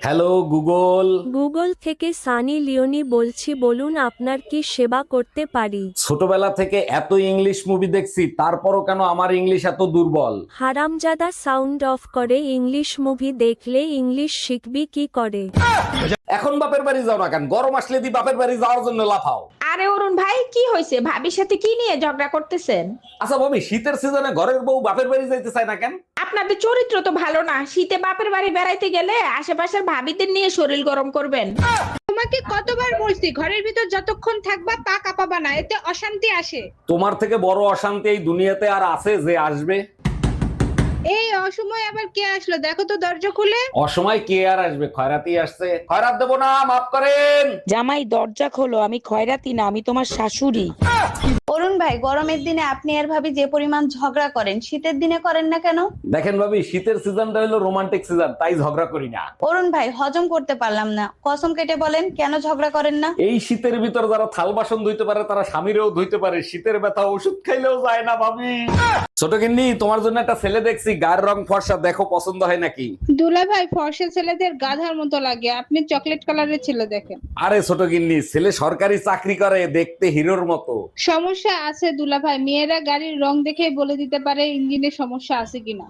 Hello Google. Google থেকে Sunny Leonie বলছি, বলুন আপনার কি সেবা করতে পারি। ছোটবেলা থেকে এত ইংলিশ মুভি দেখছি, তারপরও কেন আমার ইংলিশ এত দুর্বল? হারামজাদা, সাউন্ড অফ করে। ইংলিশ মুভি দেখলে ইংলিশ শিখবি কি করে? এখন বাপের বাড়ি যাও না কেন? গরম আসলে দি বাপের বাড়ি যাওয়ার জন্য লাফাও। আরে অরুণ ভাই, কি হয়েছে? ভাবির সাথে কি নিয়ে ঝগড়া করতেছেন? আচ্ছা ভাবি, শীতের সিজনে ঘরের বউ বাপের বাড়ি যাইতে চায় না কেন? আপনাদের চরিত্র তো ভালো না। শীতে বাপের বাড়ি বেড়াইতে গেলে আশেপাশের ভাবিদের নিয়ে শরীর গরম করবেন। তোমাকে কতবার বলছি ঘরের ভিতর যতক্ষণ থাকবা পা কাঁপাবা না, এতে অশান্তি আসে। তোমার থেকে বড় অশান্তি এই দুনিয়াতে আর আছে যে আসবে? এই অসময় আবার কে আসলো? দেখো তো দরজা খুলে। অসময় কে আর আসবে? খয়রাতি আসছে। খয়রাত দেবো না, মাফ করেন। জামাই দরজা খোলো, আমি খয়রাতি না, আমি তোমার শাশুড়ি। অরুণ ভাই, গরমের দিনে আপনি আর ভাবি যে পরিমাণ ঝগড়া করেন, শীতের দিনে করেন না কেন? দেখেন ভাবি, শীতের সিজনটা হলো রোমান্টিক সিজন, তাই ঝগড়া করি না। অরুণ ভাই, হজম করতে পারলাম না, কসম কেটে বলেন কেন ঝগড়া করেন না? এই শীতের ভিতর যারা থাল বাসন ধুইতে পারে তারা স্বামীরেও ধুইতে পারে, শীতের ব্যথা ওষুধ খাইলেও যায় না ভাবি। ছোট গিন্নি, তোমার জন্য একটা ছেলে দেখছি, গায়ের রং ফর্সা, দেখো পছন্দ হয় নাকি? দুলা ভাই, ফর্সা ছেলেদের গাধার মতো লাগে, আপনি চকলেট কালারের ছেলে দেখেন। আরে ছোট গিন্নি, ছেলে সরকারি চাকরি করে, দেখতে হিরোর মতো। সমস্যা আছে দুলা ভাই, মেয়েরা গাড়ির রং দেখেই বলে দিতে পারে ইঞ্জিনের সমস্যা আছে কিনা।